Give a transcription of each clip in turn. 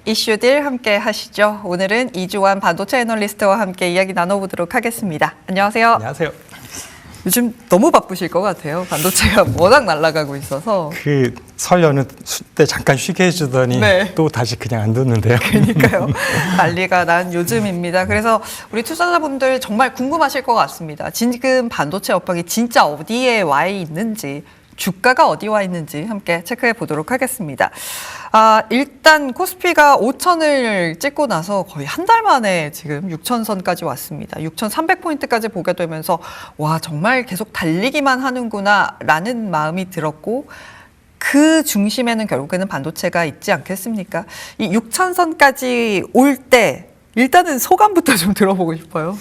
이슈들 함께 하시죠. 오늘은 이주환 반도체 애널리스트와 함께 이야기 나눠보도록 하겠습니다. 안녕하세요. 안녕하세요. 요즘 너무 바쁘실 것 같아요. 반도체가 워낙 날아가고 있어서. 그 설 연휴 때 잠깐 쉬게 해주더니 네. 또 다시 그냥 안 듣는데요. 그러니까요. 난리가 난 요즘입니다. 그래서 우리 투자자분들 정말 궁금하실 것 같습니다. 지금 반도체 업황이 진짜 어디에 와 있는지, 주가가 어디 와 있는지 함께 체크해 보도록 하겠습니다. 일단 코스피가 5천을 찍고 나서 거의 한 달 만에 지금 6천선까지 왔습니다. 6,300포인트까지 보게 되면서 와, 정말 계속 달리기만 하는구나 라는 마음이 들었고, 그 중심에는 결국에는 반도체가 있지 않겠습니까? 이 6천선까지 올 때 일단은 소감부터 좀 들어보고 싶어요.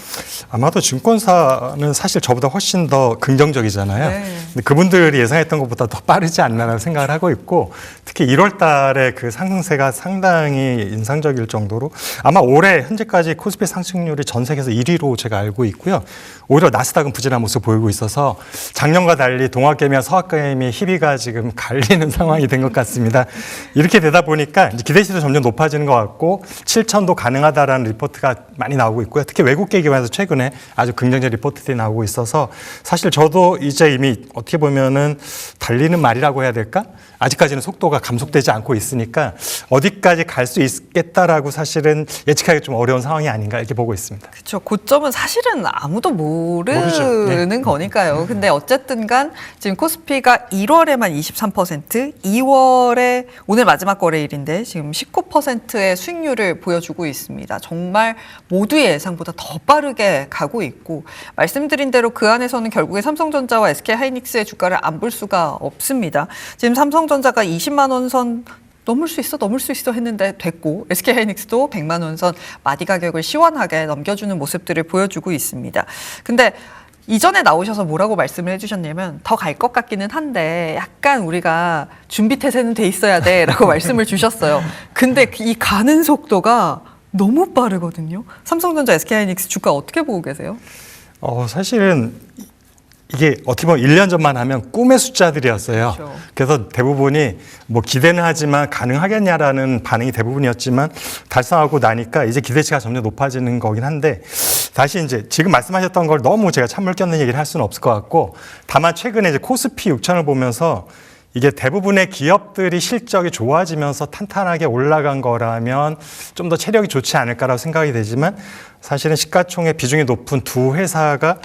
아마도 증권사는 사실 저보다 훨씬 더 긍정적이잖아요. 네. 근데 그분들이 예상했던 것보다 더 빠르지 않나라는 생각을 하고 있고, 특히 1월 달에 그 상승세가 상당히 인상적일 정도로 아마 올해 현재까지 코스피 상승률이 전 세계에서 1위로 제가 알고 있고요. 오히려 나스닥은 부진한 모습 보이고 있어서 작년과 달리 동학개미와 서학개미 희비가 지금 갈리는 상황이 된 것 같습니다. 이렇게 되다 보니까 이제 기대치도 점점 높아지는 것 같고 7천도 가능하다라는 리포트가 많이 나오고 있고요. 특히 외국계 기관에서 최근에 아주 긍정적 리포트들이 나오고 있어서 사실 저도 이제 이미 어떻게 보면은 달리는 말이라고 해야 될까? 아직까지는 속도가 감속되지 않고 있으니까 어디까지 갈 수 있겠다라고 사실은 예측하기 좀 어려운 상황이 아닌가 이렇게 보고 있습니다. 그렇죠. 고점은 사실은 아무도 모르는 네. 거니까요. 근데 어쨌든 간 지금 코스피가 1월에만 23%, 2월에 오늘 마지막 거래일인데 지금 19%의 수익률을 보여주고 있습니다. 정말 모두의 예상보다 더 빠르게 가고 있고, 말씀드린 대로 그 안에서는 결국에 삼성전자와 SK하이닉스의 주가를 안 볼 수가 없습니다. 지금 삼성전자가 20만 원 선 넘을 수 있어 했는데 됐고, SK하이닉스도 100만 원 선 마디 가격을 시원하게 넘겨주는 모습들을 보여주고 있습니다. 근데 이전에 나오셔서 뭐라고 말씀을 해주셨냐면 더 갈 것 같기는 한데 약간 우리가 준비 태세는 돼 있어야 돼라고 말씀을 주셨어요. 근데 이 가는 속도가 너무 빠르거든요. 삼성전자, SK하이닉스 주가 어떻게 보고 계세요? 사실은 이게 어떻게 보면 1년 전만 하면 꿈의 숫자들이었어요. 그렇죠. 그래서 대부분이 뭐 기대는 하지만 가능하겠냐라는 반응이 대부분이었지만 달성하고 나니까 이제 기대치가 점점 높아지는 거긴 한데, 다시 이제 지금 말씀하셨던 걸 너무 제가 찬물 껴는 얘기를 할 수는 없을 것 같고, 다만 최근에 이제 코스피 6천을 보면서 이게 대부분의 기업들이 실적이 좋아지면서 탄탄하게 올라간 거라면 좀 더 체력이 좋지 않을까라고 생각이 되지만, 사실은 시가총액 비중이 높은 두 회사가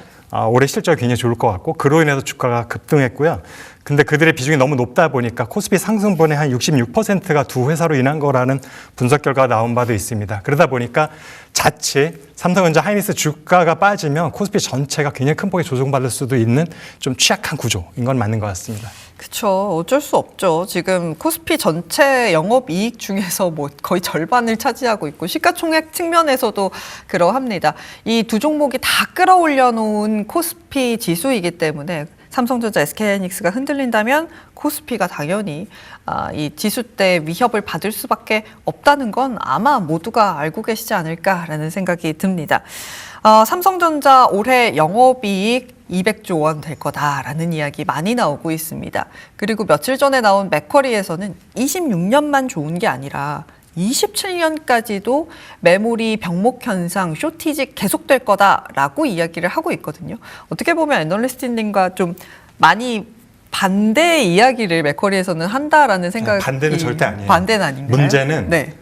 올해 실적이 굉장히 좋을 것 같고, 그로 인해서 주가가 급등했고요. 근데 그들의 비중이 너무 높다 보니까 코스피 상승분의 한 66%가 두 회사로 인한 거라는 분석 결과가 나온 바도 있습니다. 그러다 보니까 자칫 삼성전자, 하이닉스 주가가 빠지면 코스피 전체가 굉장히 큰 폭의 조정받을 수도 있는 좀 취약한 구조인 건 맞는 것 같습니다. 그렇죠. 어쩔 수 없죠. 지금 코스피 전체 영업이익 중에서 뭐 거의 절반을 차지하고 있고, 시가총액 측면에서도 그러합니다. 이 두 종목이 다 끌어올려 놓은 코스피 지수이기 때문에 삼성전자, SK하이닉스가 흔들린다면 코스피가 당연히 이 지수대 위협을 받을 수밖에 없다는 건 아마 모두가 알고 계시지 않을까라는 생각이 듭니다. 삼성전자 올해 영업이익 200조 원 될 거다라는 이야기 많이 나오고 있습니다. 그리고 며칠 전에 나온 맥쿼리에서는 26년만 좋은 게 아니라 27년까지도 메모리 병목 현상, 쇼티지 계속될 거다라고 이야기를 하고 있거든요. 어떻게 보면 애널리스트님과 좀 많이 반대의 이야기를 맥쿼리에서는 한다라는 생각이. 반대는 절대 아니에요. 반대는 아닌가요? 문제는 네.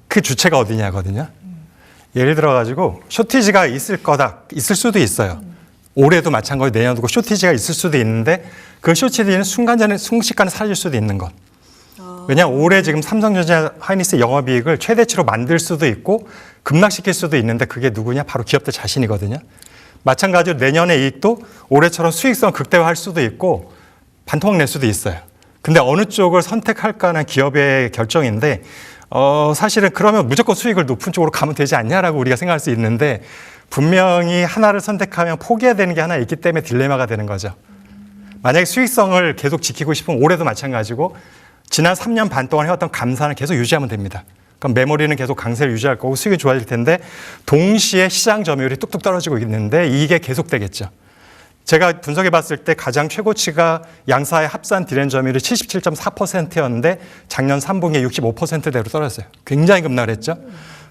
그 주체가 어디냐거든요. 예를 들어가지고 쇼티지가 있을 거다, 있을 수도 있어요. 올해도 마찬가지로 내년도 쇼티지가 있을 수도 있는데, 그 쇼티지는 순식간에 사라질 수도 있는 것. 왜냐하면 올해 지금 삼성전자, 하이닉스 영업이익을 최대치로 만들 수도 있고 급락시킬 수도 있는데, 그게 누구냐? 바로 기업들 자신이거든요. 마찬가지로 내년의 이익도 올해처럼 수익성 극대화할 수도 있고 반토막 낼 수도 있어요. 근데 어느 쪽을 선택할까는 기업의 결정인데, 사실은 그러면 무조건 수익을 높은 쪽으로 가면 되지 않냐라고 우리가 생각할 수 있는데, 분명히 하나를 선택하면 포기해야 되는 게 하나 있기 때문에 딜레마가 되는 거죠. 만약에 수익성을 계속 지키고 싶으면 올해도 마찬가지고 지난 3년 반 동안 해왔던 감산을 계속 유지하면 됩니다. 그럼 메모리는 계속 강세를 유지할 거고 수익이 좋아질 텐데, 동시에 시장 점유율이 뚝뚝 떨어지고 있는데 이게 계속되겠죠. 제가 분석해 봤을 때 가장 최고치가 양사의 합산 디램 점유율이 77.4%였는데 작년 3분기에 65%대로 떨어졌어요. 굉장히 급락했죠.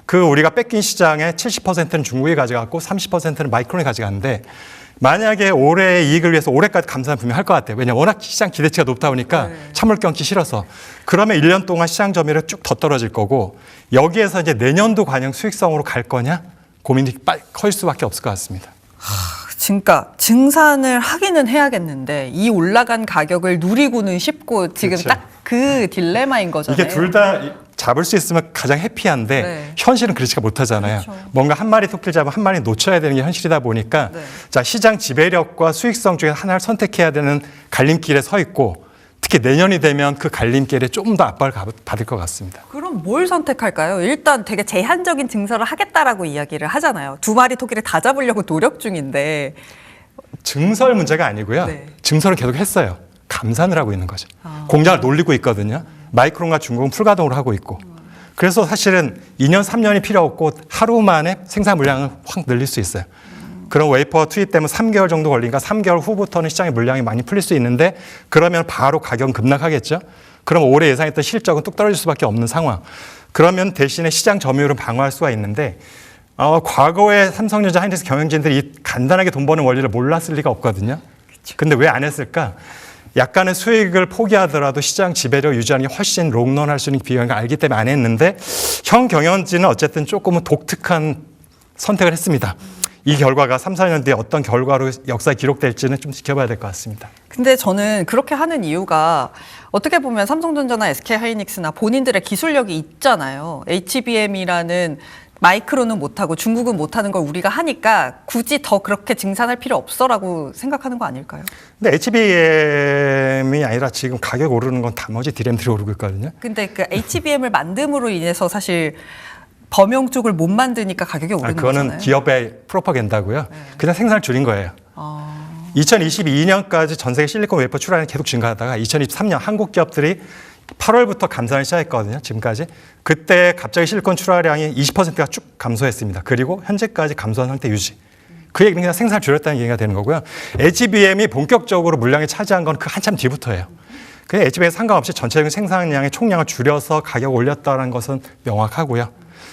그 우리가 뺏긴 시장의 70%는 중국이 가져갔고 30%는 마이크론이 가져갔는데 만약에 올해의 이익을 위해서 올해까지 감산을 분명히 할 것 같아요. 왜냐하면 워낙 시장 기대치가 높다 보니까 찬물 끊기 싫어서. 그러면 1년 동안 시장 점유율이 쭉 더 떨어질 거고 여기에서 이제 내년도 과연 수익성으로 갈 거냐 고민이 커질 수밖에 없을 것 같습니다. 그러니까 증산을 하기는 해야겠는데 이 올라간 가격을 누리고는 싶고 지금 그렇죠. 딱 그 딜레마인 거잖아요. 이게 둘 다 잡을 수 있으면 가장 해피한데 네. 현실은 그렇지가 못하잖아요. 그렇죠. 뭔가 한 마리 토끼를 잡으면 한 마리 놓쳐야 되는 게 현실이다 보니까 네. 자 시장 지배력과 수익성 중에 하나를 선택해야 되는 갈림길에 서 있고 특히 내년이 되면 그 갈림길에 좀 더 압박을 받을 것 같습니다. 그럼 뭘 선택할까요? 일단 되게 제한적인 증설을 하겠다라고 이야기를 하잖아요. 두 마리 토끼를 다 잡으려고 노력 중인데. 증설 문제가 아니고요. 네. 증설은 계속 했어요. 감산을 하고 있는 거죠. 공장을 놀리고 있거든요. 마이크론과 중국은 풀가동으로 하고 있고. 그래서 사실은 2년, 3년이 필요 없고 하루 만에 생산 물량을 확 늘릴 수 있어요. 그런 웨이퍼 투입되면 3개월 정도 걸리니까 3개월 후부터는 시장의 물량이 많이 풀릴 수 있는데 그러면 바로 가격은 급락하겠죠. 그럼 올해 예상했던 실적은 뚝 떨어질 수밖에 없는 상황. 그러면 대신에 시장 점유율은 방어할 수가 있는데 과거에 삼성전자, 하이닉스 경영진들이 이 간단하게 돈 버는 원리를 몰랐을 리가 없거든요. 근데 왜 안 했을까? 약간의 수익을 포기하더라도 시장 지배력 유지하는 게 훨씬 롱런할 수 있는 비용을 알기 때문에 안 했는데 형 경영진은 어쨌든 조금은 독특한 선택을 했습니다. 이 결과가 3, 4년 뒤에 어떤 결과로 역사에 기록될지는 좀 지켜봐야 될 것 같습니다. 근데 저는 그렇게 하는 이유가 어떻게 보면 삼성전자나 SK하이닉스나 본인들의 기술력이 있잖아요. HBM이라는 마이크로는 못하고 중국은 못하는 걸 우리가 하니까 굳이 더 그렇게 증산할 필요 없어라고 생각하는 거 아닐까요? 근데 HBM이 아니라 지금 가격 오르는 건 나머지 디램들이 오르고 있거든요. 근데 그 HBM을 만듦으로 인해서 사실 범용 쪽을 못 만드니까 가격이 오르는 그거는 거잖아요. 기업의 프로파간다고요. 그냥 생산을 줄인 거예요. 2022년까지 전 세계 실리콘 웨이퍼 출하량이 계속 증가하다가 2023년 한국 기업들이 8월부터 감산을 시작했거든요. 지금까지. 그때 갑자기 실리콘 출하량이 20%가 쭉 감소했습니다. 그리고 현재까지 감소한 상태 유지. 그 얘기는 그냥 생산을 줄였다는 얘기가 되는 거고요. HBM이 본격적으로 물량이 차지한 건 그 한참 뒤부터예요. 그냥 HBM 상관없이 전체적인 생산량의 총량을 줄여서 가격을 올렸다는 것은 명확하고요.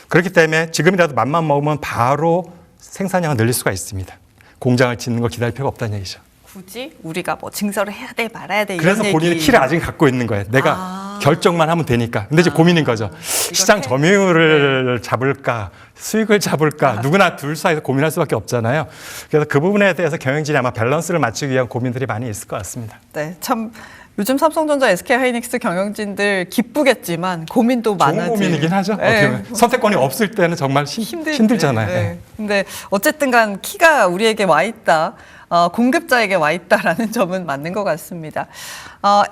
그렇기 때문에 지금이라도 맘만 먹으면 바로 생산량을 늘릴 수가 있습니다. 공장을 짓는 걸 기다릴 필요가 없다는 얘기죠. 굳이 우리가 뭐 증설을 해야 돼 말아야 돼 이런 그래서 본인이 얘기. 키를 아직 갖고 있는 거예요. 내가 결정만 하면 되니까. 근데 이제 고민인 거죠. 시장 점유율을 잡을까, 수익을 잡을까, 누구나 둘 사이에서 고민할 수밖에 없잖아요. 그래서 그 부분에 대해서 경영진이 아마 밸런스를 맞추기 위한 고민들이 많이 있을 것 같습니다. 네, 참 요즘 삼성전자, SK하이닉스 경영진들 기쁘겠지만 고민도 많아지. 좋은 고민이긴 하죠. 네. 어떻게 보면. 선택권이 없을 때는 정말 힘들잖아요. 네. 네. 근데 어쨌든간 키가 우리에게 와 있다. 공급자에게 와 있다라는 점은 맞는 것 같습니다.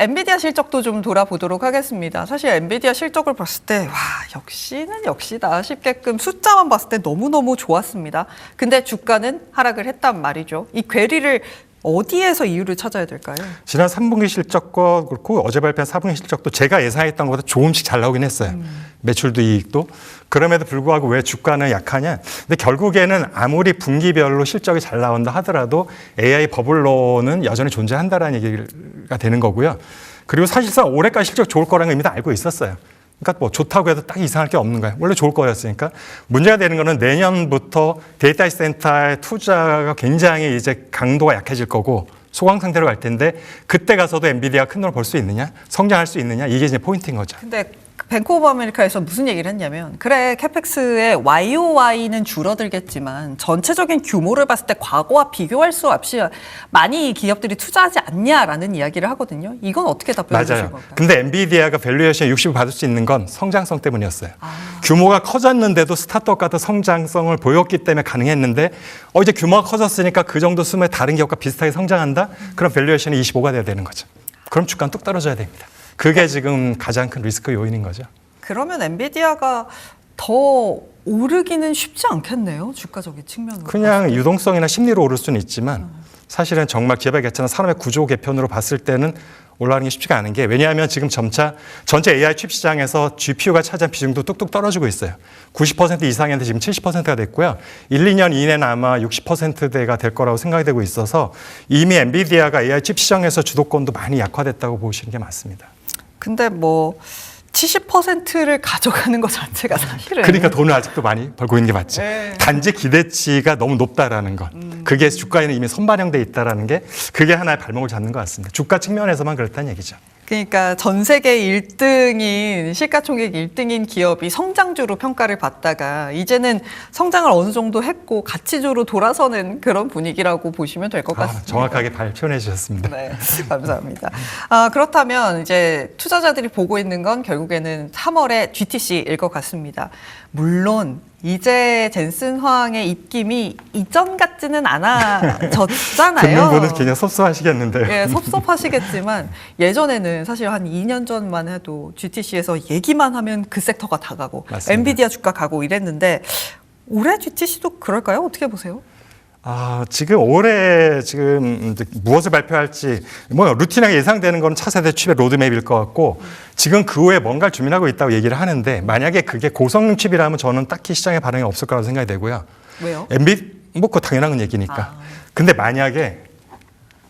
엔비디아 실적도 좀 돌아보도록 하겠습니다. 사실 엔비디아 실적을 봤을 때 와, 역시는 역시다 싶게끔 숫자만 봤을 때 너무너무 좋았습니다. 근데 주가는 하락을 했단 말이죠. 이 괴리를 어디에서 이유를 찾아야 될까요? 지난 3분기 실적과 그렇고 어제 발표한 4분기 실적도 제가 예상했던 것보다 조금씩 잘 나오긴 했어요. 매출도 이익도. 그럼에도 불구하고 왜 주가는 약하냐? 근데 결국에는 아무리 분기별로 실적이 잘 나온다 하더라도 AI 버블로는 여전히 존재한다라는 얘기가 되는 거고요. 그리고 사실상 올해까지 실적 좋을 거라는 걸 이미 다 알고 있었어요. 그러니까 뭐 좋다고 해도 딱 이상할 게 없는 거예요. 원래 좋을 거였으니까. 문제가 되는 거는 내년부터 데이터 센터의 투자가 굉장히 이제 강도가 약해질 거고 소강 상태로 갈 텐데 그때 가서도 엔비디아가 큰 돈을 벌 수 있느냐, 성장할 수 있느냐 이게 이제 포인트인 거죠. 근데 뱅크 오브 아메리카에서 무슨 얘기를 했냐면 그래 캐펙스의 YOY는 줄어들겠지만 전체적인 규모를 봤을 때 과거와 비교할 수 없이 많이 기업들이 투자하지 않냐라는 이야기를 하거든요. 이건 어떻게 답변해 주실 맞아요. 건가요? 근데 엔비디아가 밸류에이션 60을 받을 수 있는 건 성장성 때문이었어요. 규모가 커졌는데도 스타트업 같은 성장성을 보였기 때문에 가능했는데 이제 규모가 커졌으니까 그 정도 수면 다른 기업과 비슷하게 성장한다? 그럼 밸류에이션이 25가 돼야 되는 거죠. 그럼 주가는 뚝 떨어져야 됩니다. 그게 지금 가장 큰 리스크 요인인 거죠. 그러면 엔비디아가 더 오르기는 쉽지 않겠네요. 주가적인 측면으로. 그냥 유동성이나 심리로 오를 수는 있지만 사실은 정말 기업의 개체나 산업의 구조 개편으로 봤을 때는 올라가는 게 쉽지가 않은 게 왜냐하면 지금 점차 전체 AI 칩 시장에서 GPU가 차지한 비중도 뚝뚝 떨어지고 있어요. 90% 이상인데 지금 70%가 됐고요. 1, 2년 이내는 아마 60%대가 될 거라고 생각이 되고 있어서 이미 엔비디아가 AI 칩 시장에서 주도권도 많이 약화됐다고 보시는 게 맞습니다. 근데 뭐 70%를 가져가는 것 자체가 사실은 그러니까 돈을 아직도 많이 벌고 있는 게 맞죠. 네. 단지 기대치가 너무 높다라는 것. 그게 주가에는 이미 선반영돼 있다라는 게 그게 하나의 발목을 잡는 것 같습니다. 주가 측면에서만 그렇다는 얘기죠. 그러니까 전 세계 1등인 시가총액 1등인 기업이 성장주로 평가를 받다가 이제는 성장을 어느 정도 했고 가치주로 돌아서는 그런 분위기라고 보시면 될 것 같습니다. 정확하게 표현해 주셨습니다. 네, 감사합니다. 그렇다면 이제 투자자들이 보고 있는 건 결국에는 3월에 GTC일 것 같습니다. 물론 이제 젠슨 황의 입김이 이전 같지는 않아졌잖아요. 듣는 분은 그냥 섭섭하시겠는데요. 예, 섭섭하시겠지만 예전에는 사실 한 2년 전만 해도 GTC에서 얘기만 하면 그 섹터가 다 가고 맞습니다. 엔비디아 주가 가고 이랬는데 올해 GTC도 그럴까요? 어떻게 보세요? 지금 올해 지금 무엇을 발표할지 뭐 루틴하게 예상되는 건 차세대 칩의 로드맵일 것 같고 지금 그 후에 뭔가를 준비하고 있다고 얘기를 하는데 만약에 그게 고성능 칩이라면 저는 딱히 시장에 반응이 없을 거라고 생각이 되고요. 왜요? 뭐 그거 당연한 얘기니까. 근데 만약에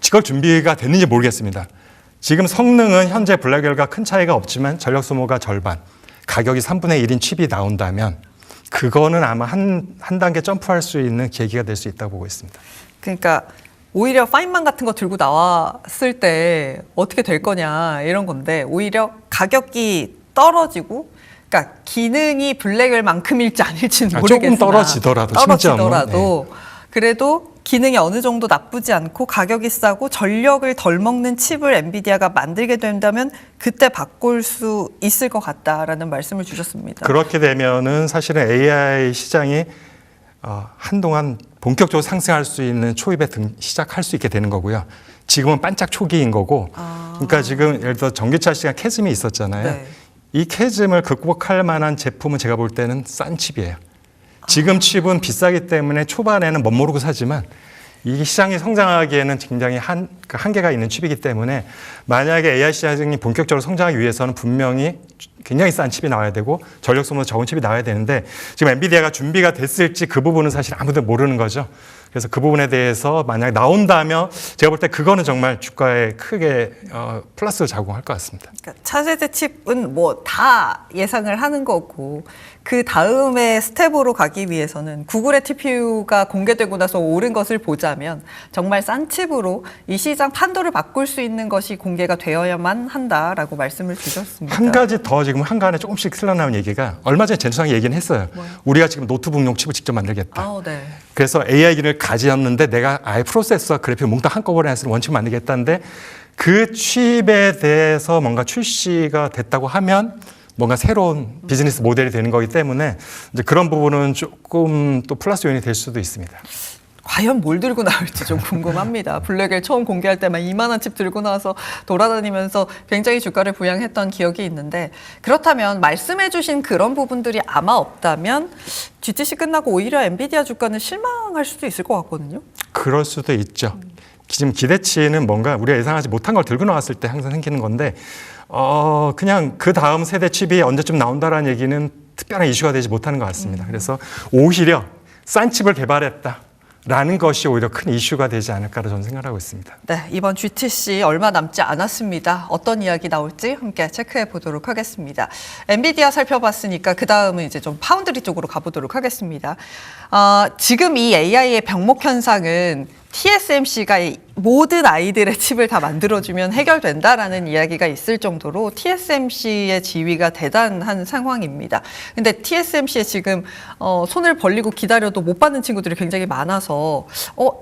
이걸 준비가 됐는지 모르겠습니다. 지금 성능은 현재 블랙웰과 큰 차이가 없지만 전력 소모가 절반, 가격이 3분의 1인 칩이 나온다면 그거는 아마 한 단계 점프할 수 있는 계기가 될 수 있다고 보고 있습니다. 그러니까 오히려 파인만 같은 거 들고 나왔을 때 어떻게 될 거냐 이런 건데 오히려 가격이 떨어지고 그러니까 기능이 블랙웰만큼일지 아닐지는 모르겠으나 조금 떨어지더라도 그래도 기능이 어느 정도 나쁘지 않고 가격이 싸고 전력을 덜 먹는 칩을 엔비디아가 만들게 된다면 그때 바꿀 수 있을 것 같다라는 말씀을 주셨습니다. 그렇게 되면은 사실은 AI 시장이 한동안 본격적으로 상승할 수 있는 초입에 시작할 수 있게 되는 거고요. 지금은 반짝 초기인 거고, 그러니까 지금 예를 들어 전기차 시장 캐즘이 있었잖아요. 네. 이 캐즘을 극복할 만한 제품은 제가 볼 때는 싼 칩이에요. 지금 칩은 비싸기 때문에 초반에는 멋모르고 사지만 이 시장이 성장하기에는 굉장히 한계가 있는 칩이기 때문에 만약에 AI 시장이 본격적으로 성장하기 위해서는 분명히 굉장히 싼 칩이 나와야 되고 전력 소모 적은 칩이 나와야 되는데 지금 엔비디아가 준비가 됐을지 그 부분은 사실 아무도 모르는 거죠. 그래서 그 부분에 대해서 만약 나온다면 제가 볼 때 그거는 정말 주가에 크게 플러스를 작용할 것 같습니다. 그러니까 차세대 칩은 뭐 다 예상을 하는 거고 그 다음에 스텝으로 가기 위해서는 구글의 TPU가 공개되고 나서 오른 것을 보자면 정말 싼 칩으로 이 시장 판도를 바꿀 수 있는 것이 공개가 되어야만 한다라고 말씀을 주셨습니다. 한 가지 더 지금 한간에 조금씩 흘러나온 얘기가 얼마 전에 젠슨상이 얘기는 했어요. 뭐요? 우리가 지금 노트북용 칩을 직접 만들겠다. 네. 그래서 AI 기능을 가지었는데 내가 아예 프로세서와 그래픽 몽땅 한꺼번에 해서 원칙 만들겠다는데 그 칩에 대해서 뭔가 출시가 됐다고 하면 뭔가 새로운 비즈니스 모델이 되는 거기 때문에 이제 그런 부분은 조금 또 플러스 요인이 될 수도 있습니다. 과연 뭘 들고 나올지 좀 궁금합니다. 블랙웰 처음 공개할 때만 이만한 칩 들고 나와서 돌아다니면서 굉장히 주가를 부양했던 기억이 있는데 그렇다면 말씀해 주신 그런 부분들이 아마 없다면 GTC 끝나고 오히려 엔비디아 주가는 실망할 수도 있을 것 같거든요. 그럴 수도 있죠. 지금 기대치는 뭔가 우리가 예상하지 못한 걸 들고 나왔을 때 항상 생기는 건데 그냥 그 다음 세대 칩이 언제쯤 나온다라는 얘기는 특별한 이슈가 되지 못하는 것 같습니다. 그래서 오히려 싼 칩을 개발했다. 라는 것이 오히려 큰 이슈가 되지 않을까로 저는 생각하고 있습니다. 네, 이번 GTC 얼마 남지 않았습니다. 어떤 이야기 나올지 함께 체크해 보도록 하겠습니다. 엔비디아 살펴봤으니까 그 다음은 이제 좀 파운드리 쪽으로 가보도록 하겠습니다. 지금 이 AI의 병목 현상은 TSMC가 모든 아이들의 칩을 다 만들어주면 해결된다라는 이야기가 있을 정도로 TSMC의 지위가 대단한 상황입니다. 근데 TSMC에 지금 손을 벌리고 기다려도 못 받는 친구들이 굉장히 많아서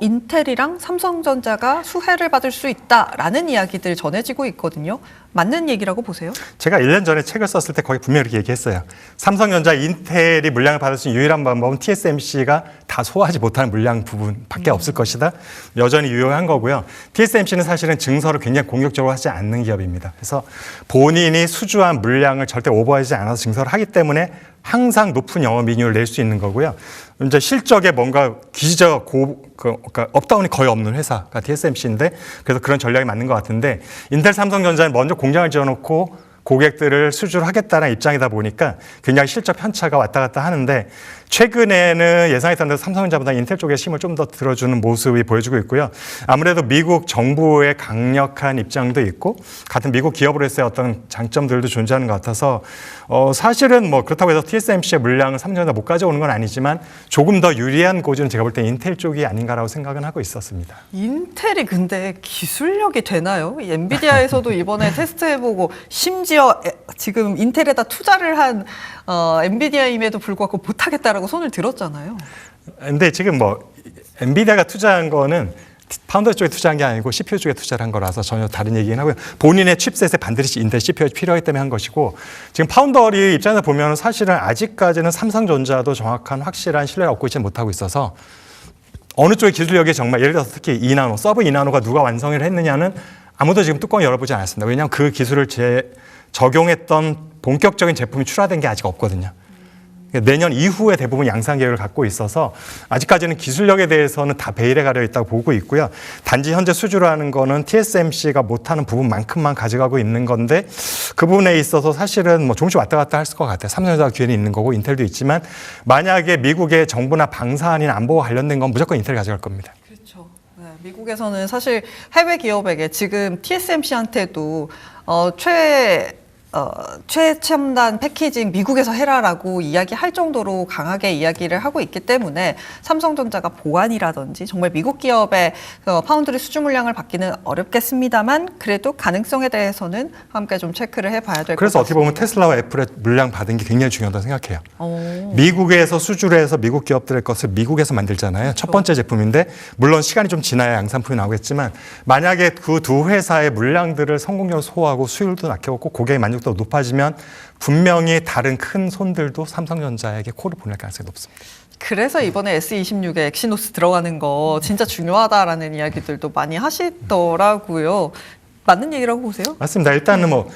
인텔이랑 삼성전자가 수혜를 받을 수 있다라는 이야기들 전해지고 있거든요. 맞는 얘기라고 보세요? 제가 1년 전에 책을 썼을 때 거기 분명히 이렇게 얘기했어요. 삼성전자, 인텔이 물량을 받을 수 있는 유일한 방법은 TSMC가 다 소화하지 못하는 물량 부분밖에 없을 것이다. 여전히 유효한 거고요. TSMC는 사실은 증설을 굉장히 공격적으로 하지 않는 기업입니다. 그래서 본인이 수주한 물량을 절대 오버하지 않아서 증설을 하기 때문에 항상 높은 영업이익률을 낼 수 있는 거고요. 이제 실적에 뭔가 그러니까 업다운이 거의 없는 회사가 TSMC인데 그래서 그런 전략이 맞는 것 같은데 인텔, 삼성전자는 먼저 공장을 지어놓고 고객들을 수주를 하겠다는 입장이다 보니까 굉장히 실적 편차가 왔다 갔다 하는데 최근에는 예상했던 대로 삼성전자보다 인텔 쪽에 힘을 좀 더 들어주는 모습이 보여지고 있고요. 아무래도 미국 정부의 강력한 입장도 있고 같은 미국 기업으로서의 어떤 장점들도 존재하는 것 같아서 사실은 뭐 그렇다고 해서 TSMC의 물량을 삼성전자 못 가져오는 건 아니지만 조금 더 유리한 고지는 제가 볼 때 인텔 쪽이 아닌가라고 생각은 하고 있었습니다. 인텔이 근데 기술력이 되나요? 엔비디아에서도 이번에 테스트해보고 심지어 지금 인텔에다 투자를 한 엔비디아임에도 불구하고 못하겠다라고 손을 들었잖아요. 근데 지금 뭐 엔비디아가 투자한 거는 파운더 쪽에 투자한 게 아니고 CPU 쪽에 투자를 한 거라서 전혀 다른 얘기긴 하고요. 본인의 칩셋에 반드시 인텔 CPU가 필요하기 때문에 한 것이고 지금 파운더리 입장에서 보면 사실은 아직까지는 삼성전자도 정확한 확실한 신뢰를 얻고 있지 못하고 있어서 어느 쪽의 기술력이 정말 예를 들어서 특히 2나노, 서브 2나노가 누가 완성을 했느냐는 아무도 지금 뚜껑을 열어보지 않았습니다. 왜냐하면 그 기술을 적용했던 본격적인 제품이 출하된 게 아직 없거든요. 내년 이후에 대부분 양산 계획을 갖고 있어서 아직까지는 기술력에 대해서는 다 베일에 가려 있다고 보고 있고요. 단지 현재 수주를 하는 거는 TSMC가 못하는 부분만큼만 가져가고 있는 건데 그 부분에 있어서 사실은 뭐 조금씩 왔다 갔다 할 것 같아요. 삼성전자가 기회는 있는 거고 인텔도 있지만 만약에 미국의 정부나 방산이나 안보와 관련된 건 무조건 인텔이 가져갈 겁니다. 그렇죠. 네, 미국에서는 사실 해외 기업에게 지금 TSMC한테도 최첨단 패키징 미국에서 해라라고 이야기할 정도로 강하게 이야기를 하고 있기 때문에 삼성전자가 보안이라든지 정말 미국 기업의 파운드리 수주 물량을 받기는 어렵겠습니다만 그래도 가능성에 대해서는 함께 좀 체크를 해봐야 될 것 같습니다. 그래서 어떻게 보면 테슬라와 애플의 물량 받은 게 굉장히 중요하다고 생각해요. 미국에서 수주를 해서 미국 기업들의 것을 미국에서 만들잖아요. 그렇죠. 첫 번째 제품인데 물론 시간이 좀 지나야 양산품이 나오겠지만 만약에 그 두 회사의 물량들을 성공적으로 소화하고 수율도 낮춰갖고 고객의 만족도가 높아지면 분명히 다른 큰 손들도 삼성전자에게 콜을 보낼 가능성이 높습니다. 그래서 이번에 S26에 엑시노스 들어가는 거 진짜 중요하다라는 이야기들도 많이 하시더라고요. 맞는 얘기라고 보세요? 맞습니다. 일단은 뭐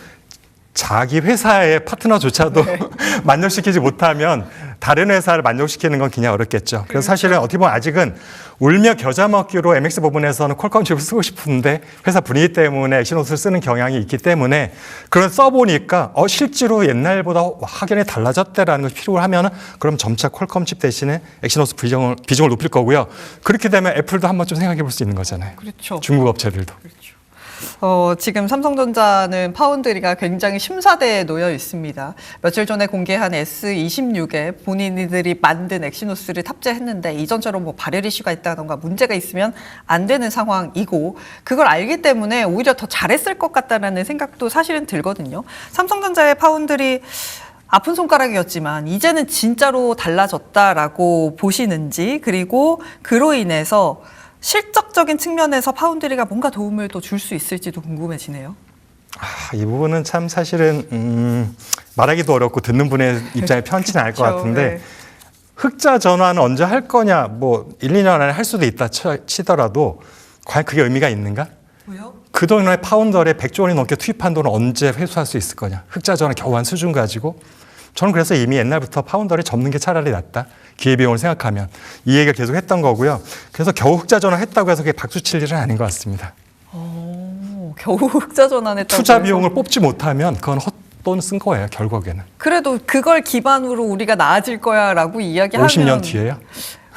자기 회사의 파트너조차도 네. 만족시키지 못하면 다른 회사를 만족시키는 건 그냥 어렵겠죠. 그래서 사실은 어떻게 보면 아직은 울며 겨자 먹기로 MX 부분에서는 퀄컴 칩을 쓰고 싶은데 회사 분위기 때문에 엑시노스를 쓰는 경향이 있기 때문에 그런 써보니까 실제로 옛날보다 확연히 달라졌다라는 것이 필요를 하면은 그럼 점차 퀄컴 칩 대신에 엑시노스 비중을 높일 거고요. 그렇게 되면 애플도 한번 좀 생각해 볼 수 있는 거잖아요. 그렇죠. 중국 업체들도. 그렇죠. 지금 삼성전자는 파운드리가 굉장히 심사대에 놓여 있습니다. 며칠 전에 공개한 S26에 본인들이 만든 엑시노스를 탑재했는데 이전처럼 뭐 발열 이슈가 있다던가 문제가 있으면 안 되는 상황이고 그걸 알기 때문에 오히려 더 잘했을 것 같다는 생각도 사실은 들거든요. 삼성전자의 파운드리 아픈 손가락이었지만 이제는 진짜로 달라졌다라고 보시는지 그리고 그로 인해서 실적적인 측면에서 파운드리가 뭔가 도움을 또 줄 수 있을지도 궁금해지네요. 이 부분은 참 사실은 말하기도 어렵고 듣는 분의 입장에 편치는 않을 것 그렇죠. 같은데 네. 흑자 전환은 언제 할 거냐 뭐 1, 2년 안에 할 수도 있다 치더라도 과연 그게 의미가 있는가? 왜요? 그동안에 파운드리에 100조 원이 넘게 투입한 돈을 언제 회수할 수 있을 거냐? 흑자 전환 겨우 한 수준 가지고 저는 그래서 이미 옛날부터 파운드리 접는 게 차라리 낫다. 기회비용을 생각하면 이 얘기를 계속 했던 거고요. 그래서 겨우 흑자 전환했다고 해서 그게 박수 칠 일은 아닌 것 같습니다. 겨우 흑자 전환했다고 투자 비용을 뽑지 못하면 그건 헛돈 쓴 거예요. 결국에는. 그래도 그걸 기반으로 우리가 나아질 거야라고 이야기하면 50년 뒤에요?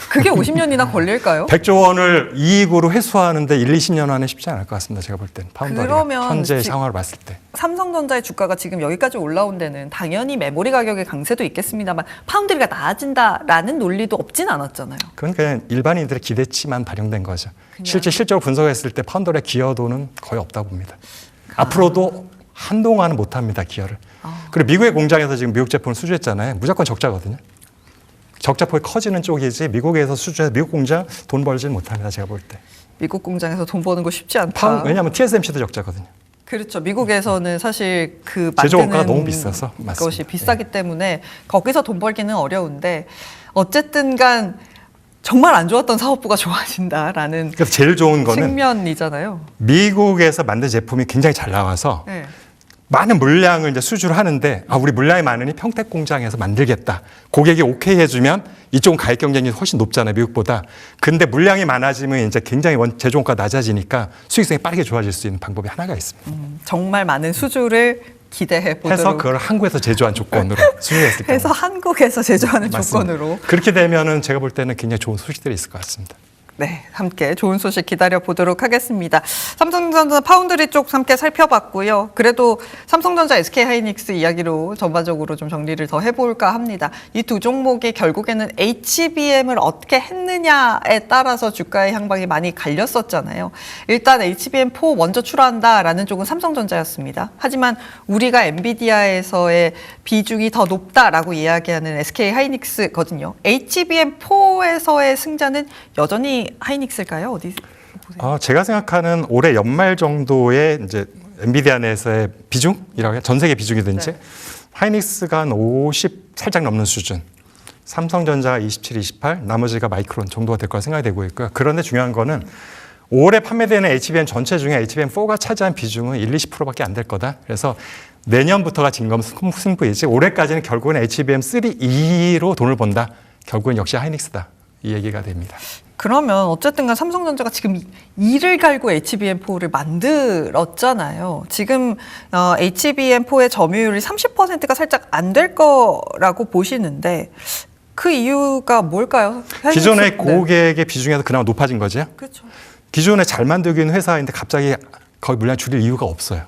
그게 50년이나 걸릴까요? 100조 원을 이익으로 회수하는데 1, 20년 안에 쉽지 않을 것 같습니다. 제가 볼 땐 파운드리가 현재 상황을 봤을 때. 삼성전자의 주가가 지금 여기까지 올라온 데는 당연히 메모리 가격의 강세도 있겠습니다만 파운드리가 나아진다라는 논리도 없진 않았잖아요. 그건 그냥 일반인들의 기대치만 반영된 거죠. 실제 실적으로 분석했을 때 파운드리의 기여도는 거의 없다고 봅니다. 앞으로도 한동안은 못합니다. 기여를. 그리고 미국의 공장에서 지금 미국 제품을 수주했잖아요. 무조건 적자거든요. 적자폭이 커지는 쪽이지 미국에서 수주해서 미국 공장 돈 벌지는 못합니다. 제가 볼 때. 미국 공장에서 돈 버는 거 쉽지 않다. 왜냐하면 TSMC도 적자거든요. 그렇죠. 미국에서는 사실 그 제조원가가 너무 비싸서 맞습니다. 것이 비싸기 때문에 거기서 돈 벌기는 어려운데 어쨌든 간 정말 안 좋았던 사업부가 좋아진다라는 그래서 제일 좋은 거는 측면이잖아요. 미국에서 만든 제품이 굉장히 잘 나와서 네. 많은 물량을 이제 수주를 하는데 우리 물량이 많으니 평택 공장에서 만들겠다. 고객이 오케이 해주면 이쪽은 가격 경쟁력이 훨씬 높잖아요, 미국보다. 근데 물량이 많아지면 이제 굉장히 제조원가 낮아지니까 수익성이 빠르게 좋아질 수 있는 방법이 하나가 있습니다. 정말 많은 수주를 기대해 보도록 해서 그걸 한국에서 제조한 조건으로 수주했을 경우. 해서 한국에서 제조하는 맞습니다. 조건으로 그렇게 되면은 제가 볼 때는 굉장히 좋은 소식들이 있을 것 같습니다. 네, 함께 좋은 소식 기다려 보도록 하겠습니다. 삼성전자 파운드리 쪽 함께 살펴봤고요. 그래도 삼성전자, SK하이닉스 이야기로 전반적으로 좀 정리를 더 해볼까 합니다. 이 두 종목이 결국에는 HBM을 어떻게 했느냐에 따라서 주가의 향방이 많이 갈렸었잖아요. 일단 HBM4 먼저 출하한다라는 쪽은 삼성전자였습니다. 하지만 우리가 엔비디아에서의 비중이 더 높다라고 이야기하는 SK하이닉스거든요. HBM4에서의 승자는 여전히 하이닉스일까요? 어디 보세요? 제가 생각하는 올해 연말 정도의 이제 엔비디아 내에서의 비중이라고 해요. 전 세계 비중이든지 네. 하이닉스가 한 50 살짝 넘는 수준. 삼성전자가 27, 28, 나머지가 마이크론 정도가 될 거라 생각이 되고 있고요. 그런데 중요한 거는 올해 판매되는 HBM 전체 중에 HBM4가 차지한 비중은 1, 20%밖에 안 될 거다. 그래서 내년부터가 진검승부이지 올해까지는 결국은 HBM3, 2로 돈을 번다. 결국은 역시 하이닉스다. 이 얘기가 됩니다. 그러면 어쨌든 간 삼성전자가 지금 이를 갈고 HBM4를 만들었잖아요. 지금 HBM4의 점유율이 30%가 살짝 안 될 거라고 보시는데 그 이유가 뭘까요? 기존의 네. 고객의 비중에서 그나마 높아진 거죠. 그렇죠. 기존에 잘 만들고 있는 회사인데 갑자기 거기 물량 줄일 이유가 없어요.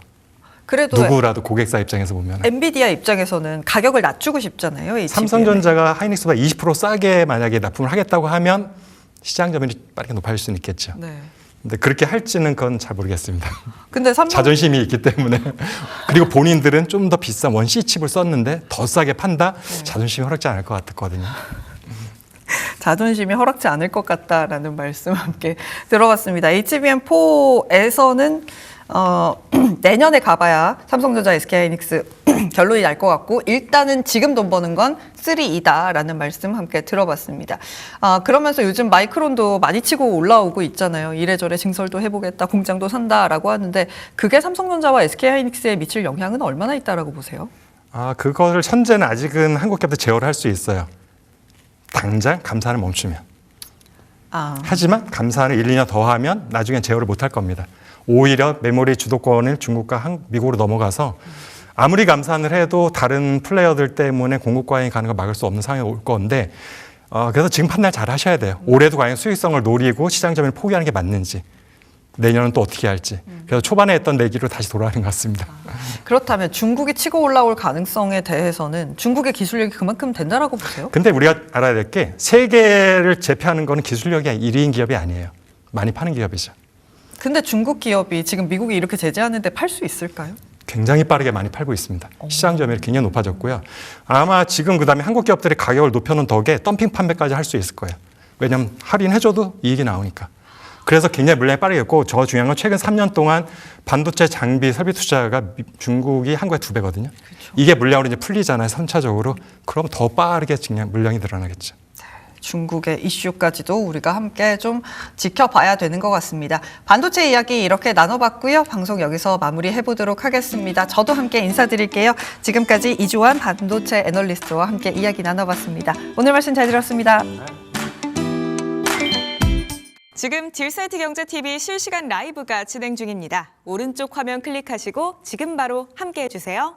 그래도 누구라도 고객사 입장에서 보면. 엔비디아 입장에서는 가격을 낮추고 싶잖아요. HBM. 삼성전자가 하이닉스보다 20% 싸게 만약에 납품을 하겠다고 하면 시장 점유율이 빠르게 높아질 수는 있겠죠. 네. 근데 그렇게 할지는 그건 잘 모르겠습니다. 근데 자존심이 있기 때문에. 그리고 본인들은 좀 더 비싼 원C 칩을 썼는데 더 싸게 판다? 자존심이 허락지 않을 것 같거든요. 자존심이 허락지 않을 것 같다라는 말씀 함께 들어봤습니다. HBM4에서는 내년에 가봐야 삼성전자, SK하이닉스 결론이 날 것 같고 일단은 지금 돈 버는 건 3이다라는 말씀 함께 들어봤습니다. 그러면서 요즘 마이크론도 많이 치고 올라오고 있잖아요. 이래저래 증설도 해보겠다, 공장도 산다라고 하는데 그게 삼성전자와 SK하이닉스에 미칠 영향은 얼마나 있다라고 보세요? 그거를 현재는 아직은 한국 기업도 제어를 할 수 있어요. 당장 감산을 멈추면. 하지만 감산을 1, 2년 더 하면 나중엔 제어를 못할 겁니다. 오히려 메모리 주도권을 중국과 미국으로 넘어가서 아무리 감산을 해도 다른 플레이어들 때문에 공급 과잉이 가는 걸 막을 수 없는 상황이 올 건데 그래서 지금 판단을 잘 하셔야 돼요. 올해도 과연 수익성을 노리고 시장 점유율을 포기하는 게 맞는지 내년은 또 어떻게 할지. 그래서 초반에 했던 내기로 다시 돌아가는 것 같습니다. 그렇다면 중국이 치고 올라올 가능성에 대해서는 중국의 기술력이 그만큼 된다라고 보세요? 근데 우리가 알아야 될 게 세계를 제패하는 거는 기술력이 1위인 기업이 아니에요. 많이 파는 기업이죠. 근데 중국 기업이 지금 미국이 이렇게 제재하는데 팔 수 있을까요? 굉장히 빠르게 많이 팔고 있습니다. 시장 점유율이 굉장히 높아졌고요. 아마 지금 그다음에 한국 기업들이 가격을 높여놓은 덕에 덤핑 판매까지 할 수 있을 거예요. 왜냐하면 할인해줘도 이익이 나오니까. 그래서 굉장히 물량이 빠르겠고 저 중요한 건 최근 3년 동안 반도체 장비 설비 투자가 중국이 한국의 2배거든요. 그렇죠. 이게 물량으로 이제 풀리잖아요. 선차적으로. 그럼 더 빠르게 물량이 늘어나겠죠. 중국의 이슈까지도 우리가 함께 좀 지켜봐야 되는 것 같습니다. 반도체 이야기 이렇게 나눠봤고요. 방송 여기서 마무리해보도록 하겠습니다. 저도 함께 인사드릴게요. 지금까지 이주환 반도체 애널리스트와 함께 이야기 나눠봤습니다. 오늘 말씀 잘 들었습니다. 지금 딜사이트 경제TV 실시간 라이브가 진행 중입니다. 오른쪽 화면 클릭하시고 지금 바로 함께해 주세요.